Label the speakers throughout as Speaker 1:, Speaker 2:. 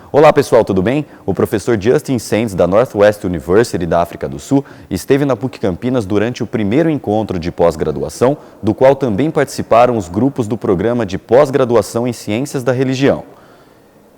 Speaker 1: Olá pessoal, tudo bem? O professor Justin Sands, da Northwest University da África do Sul, esteve na PUC-Campinas durante o primeiro encontro de pós-graduação, do qual também participaram os grupos do Programa de Pós-Graduação em Ciências da Religião.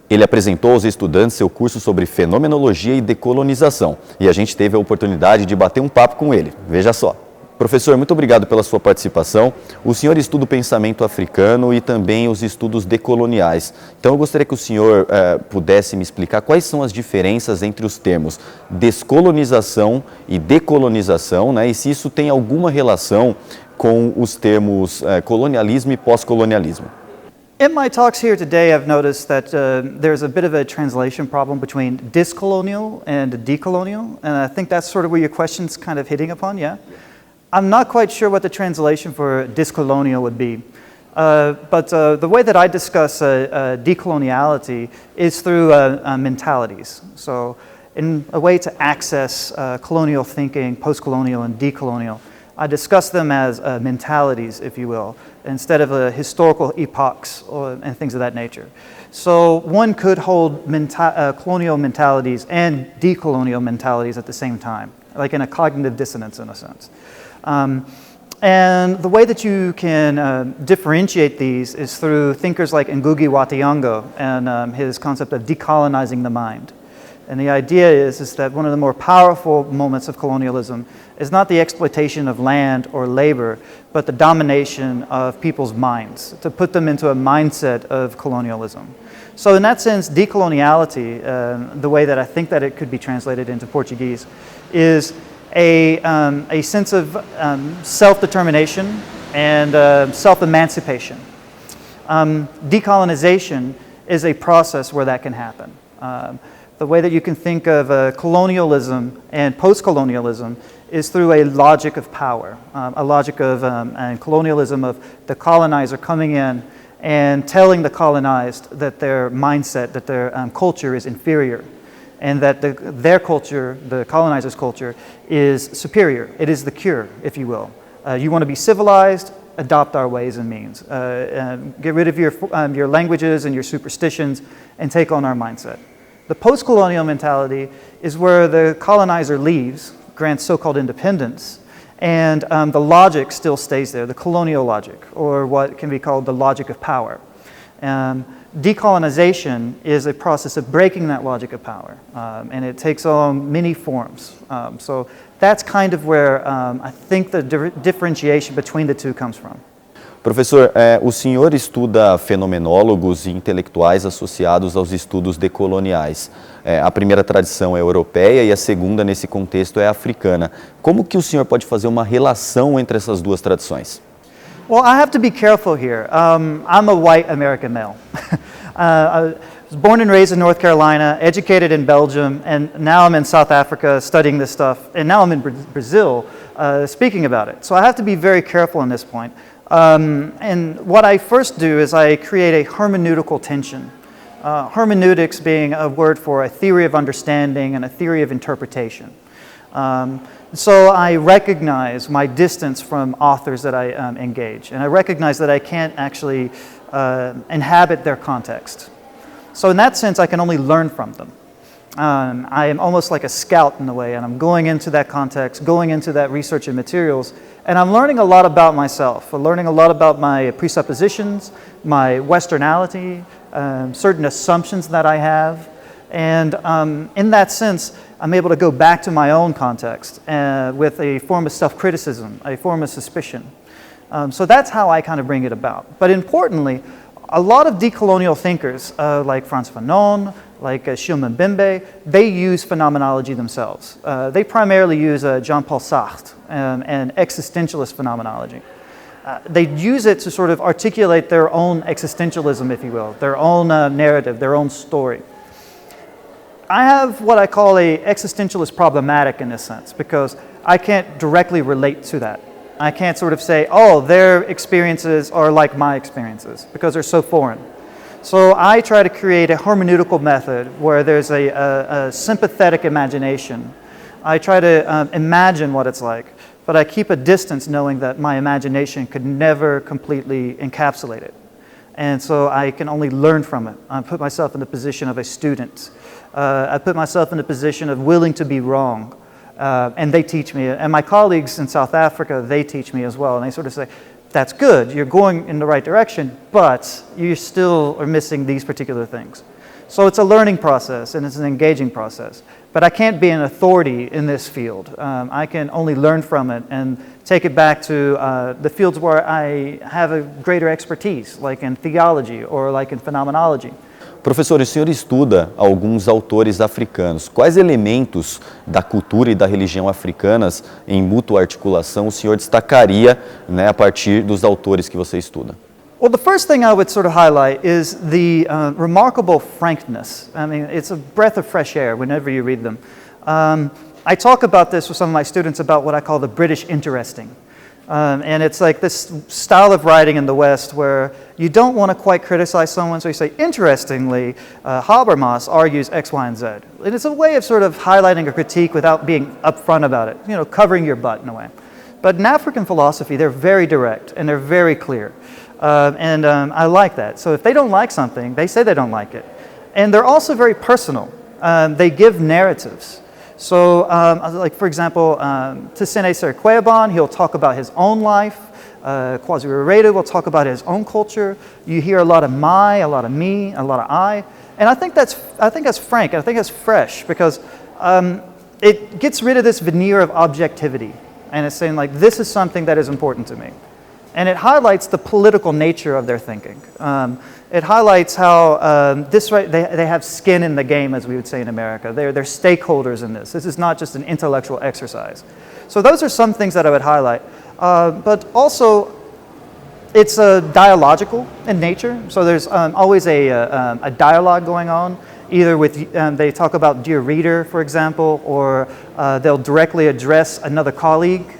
Speaker 1: Ele apresentou aos estudantes seu curso sobre Fenomenologia e Decolonização, e a gente teve a oportunidade de bater um papo com ele. Veja só. Professor, muito obrigado pela sua participação. O senhor estuda o pensamento africano e também os estudos decoloniais. Então, eu gostaria que o senhor pudesse me explicar quais são as diferenças entre os termos descolonização e decolonização, né? E se isso tem alguma relação com os termos colonialismo e pós-colonialismo.
Speaker 2: In my talks here today, I've noticed that there's a bit of a translation problem between discolonial and decolonial, and I think that's sort of where your question's kind of hitting upon, yeah? I'm not quite sure what the translation for discolonial would be, but the way that I discuss decoloniality is through mentalities. So in a way to access colonial thinking, post-colonial and decolonial, I discuss them as mentalities, if you will, instead of historical epochs and things of that nature. So one could hold colonial mentalities and decolonial mentalities at the same time, like in a cognitive dissonance in a sense. And the way that you can differentiate these is through thinkers like Ngugi wa Thiong'o and his concept of decolonizing the mind. And the idea is that one of the more powerful moments of colonialism is not the exploitation of land or labor, but the domination of people's minds, to put them into a mindset of colonialism. So in that sense, decoloniality, the way that I think that it could be translated into Portuguese, is a sense of self-determination and self-emancipation. Decolonization is a process where that can happen. The way that you can think of colonialism and post-colonialism is through a logic of power, a logic of and colonialism of the colonizer coming in and telling the colonized that their mindset, that their culture is inferior, and that their culture, the colonizer's culture, is superior. It is the cure, if you will. You want to be civilized, adopt our ways and means. Get rid of your languages and your superstitions and take on our mindset. The post-colonial mentality is where the colonizer leaves, grants so-called independence, and the logic still stays there, the colonial logic, or what can be called the logic of power. Decolonization is a process of breaking that logic of power, and it takes on many forms. So that's kind of where I think the differentiation between the two comes from.
Speaker 1: Professor, o senhor estuda fenomenólogos e intelectuais associados aos estudos decoloniais. A primeira tradição é europeia e a segunda, nesse contexto, é africana. Como que o senhor pode fazer uma relação entre essas duas tradições?
Speaker 2: Well, I have to be careful here. I'm a white American male. I was born and raised in North Carolina, educated in Belgium, and now I'm in South Africa studying this stuff, and now I'm in Brazil speaking about it. So I have to be very careful on this point. And what I first do is I create a hermeneutical tension. Hermeneutics being a word for a theory of understanding and a theory of interpretation. So I recognize my distance from authors that I engage, and I recognize that I can't actually inhabit their context. So in that sense, I can only learn from them. I am almost like a scout in a way, and I'm going into that context, going into that research and materials, and I'm learning a lot about myself. I'm learning a lot about my presuppositions, my Westernality, certain assumptions that I have, and in that sense, I'm able to go back to my own context with a form of self-criticism, a form of suspicion. So that's how I kind of bring it about. But importantly, a lot of decolonial thinkers like Frantz Fanon, like Shulman Bembe, they use phenomenology themselves. They primarily use Jean-Paul Sartre and existentialist phenomenology. They use it to sort of articulate their own existentialism, if you will, their own narrative, their own story. I have what I call a existentialist problematic in this sense, because I can't directly relate to that. I can't sort of say, oh, their experiences are like my experiences, because they're so foreign. So I try to create a hermeneutical method where there's a sympathetic imagination. I try to imagine what it's like, but I keep a distance knowing that my imagination could never completely encapsulate it. And so I can only learn from it. I put myself in the position of a student. I put myself in the position of willing to be wrong. And they teach me. And my colleagues in South Africa, they teach me as well. And they sort of say, that's good, you're going in the right direction, but you still are missing these particular things. So it's a learning process and it's an engaging process. But I can't be an authority in this field. I can only learn from it and take it back to the fields where I have a greater expertise, like in theology or like in phenomenology.
Speaker 1: Professor, o senhor estuda alguns autores africanos. Quais elementos da cultura e da religião africanas em mútua articulação o senhor destacaria, a partir dos autores que você estuda?
Speaker 2: Well, the first thing I would sort of highlight is the remarkable frankness. I mean, it's a breath of fresh air whenever you read them. I talk about this with some of my students about what I call the British interesting. And it's like this style of writing in the West where you don't want to quite criticize someone, so you say, interestingly, Habermas argues X, Y, and Z. And it's a way of sort of highlighting a critique without being upfront about it, covering your butt in a way. But in African philosophy, they're very direct and they're very clear. I like that. So if they don't like something, they say they don't like it. And they're also very personal. They give narratives. So, like for example, Tsene Serqueban, he'll talk about his own life. Quasi-Reredu will talk about his own culture. You hear a lot of my, a lot of me, a lot of I. And I think that's frank, I think that's fresh, because it gets rid of this veneer of objectivity. And it's saying like, this is something that is important to me. And it highlights the political nature of their thinking. It highlights how they have skin in the game, as we would say in America. They're stakeholders in this. This is not just an intellectual exercise. So those are some things that I would highlight. But also, it's dialogical in nature. So there's always a dialogue going on. Either with, they talk about dear reader, for example, or they'll directly address another colleague.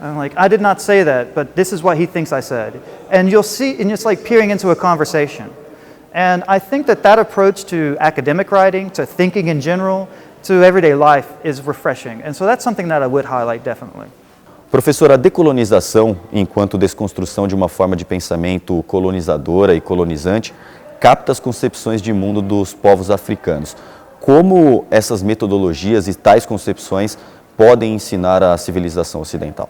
Speaker 2: I'm like, I did not say that, but this is what he thinks I said. And you'll see, and it's like peering into a conversation. And I think that approach to academic writing, to thinking in general, to everyday life is refreshing. And so that's something that I would highlight definitely.
Speaker 1: Professor, a decolonização, enquanto desconstrução de uma forma de pensamento colonizadora e colonizante, capta as concepções de mundo dos povos africanos. Como essas metodologias e tais concepções podem ensinar a civilização ocidental?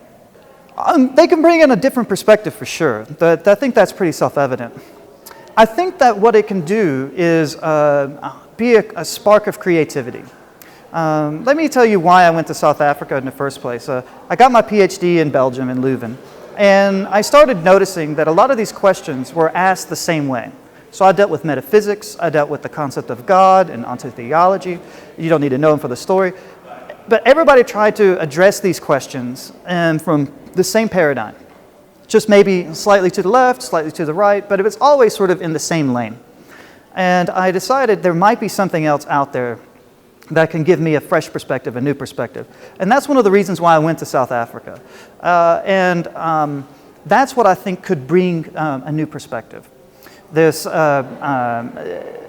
Speaker 2: They can bring in a different perspective for sure. I think that's pretty self-evident. I think that what it can do is be a spark of creativity. Let me tell you why I went to South Africa in the first place. I got my PhD in Belgium, in Leuven, and I started noticing that a lot of these questions were asked the same way. So I dealt with metaphysics, I dealt with the concept of God and ontotheology. You don't need to know them for the story. But everybody tried to address these questions from the same paradigm. Just maybe slightly to the left, slightly to the right, but it was always sort of in the same lane. And I decided there might be something else out there that can give me a fresh perspective, a new perspective. And that's one of the reasons why I went to South Africa. That's what I think could bring a new perspective.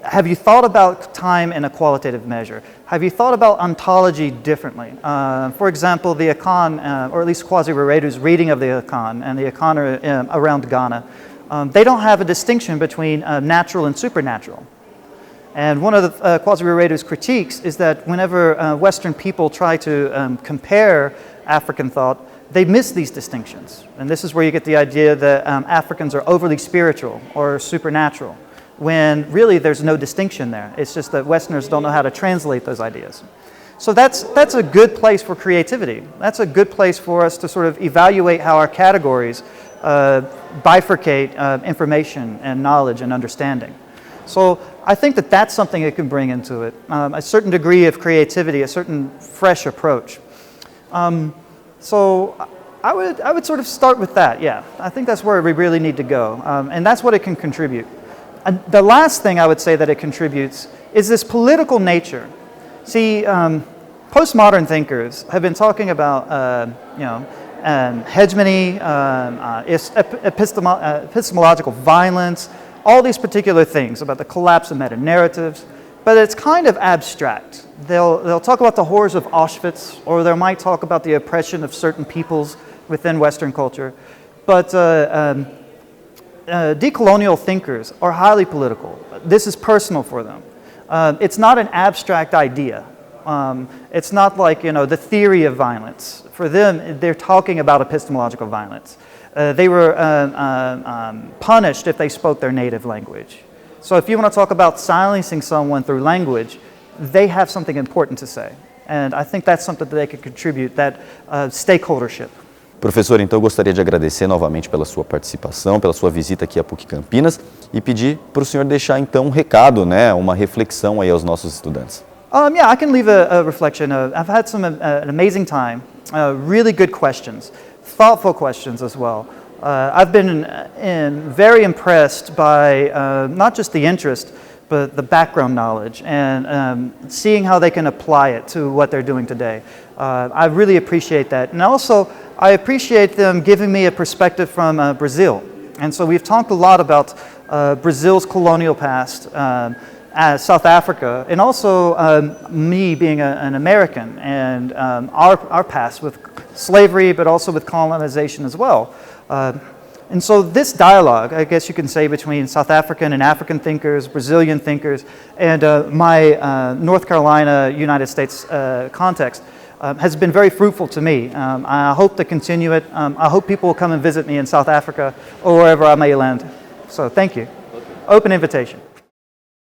Speaker 2: Have you thought about time in a qualitative measure? Have you thought about ontology differently? For example, the Akan, or at least Quasi-Reredu's reading of the Akan and the Akan around Ghana, they don't have a distinction between natural and supernatural. And one of the Quasi-Reredu's critiques is that whenever Western people try to compare African thought, they miss these distinctions. And this is where you get the idea that Africans are overly spiritual or supernatural, when really there's no distinction there. It's just that Westerners don't know how to translate those ideas. So that's a good place for creativity. That's a good place for us to sort of evaluate how our categories bifurcate information and knowledge and understanding. So I think that that's something it can bring into it, a certain degree of creativity, a certain fresh approach. So I would sort of start with that, yeah. I think that's where we really need to go, and that's what it can contribute. And the last thing I would say that it contributes is this political nature. See, postmodern thinkers have been talking about, hegemony, epistemological violence, all these particular things about the collapse of meta-narratives, but it's kind of abstract. They'll talk about the horrors of Auschwitz, or they might talk about the oppression of certain peoples within Western culture. But decolonial thinkers are highly political. This is personal for them. It's not an abstract idea. It's not like, the theory of violence. For them, they're talking about epistemological violence. They were punished if they spoke their native language. So if you want to talk about silencing someone through language, they have something important to say. And I think that's something that they could contribute, that stakeholdership.
Speaker 1: Professor, então eu gostaria de agradecer novamente pela sua participação, pela sua visita aqui à PUC-Campinas e pedir para o senhor deixar então um recado, uma reflexão aí aos nossos estudantes.
Speaker 2: I can leave a reflection. I've had an amazing time, really good questions, thoughtful questions as well. I've been very impressed by not just the interest, but the background knowledge and seeing how they can apply it to what they're doing today. I really appreciate that. And also, I appreciate them giving me a perspective from Brazil. And so we've talked a lot about Brazil's colonial past, South Africa, and also me being an American and our past with slavery, but also with colonization as well. And so this dialogue, I guess you can say, between South African and African thinkers, Brazilian thinkers, and my North Carolina, United States context has been very fruitful to me. I hope to continue it. I hope people will come and visit me in South Africa or wherever I may land. So thank you. Open invitation.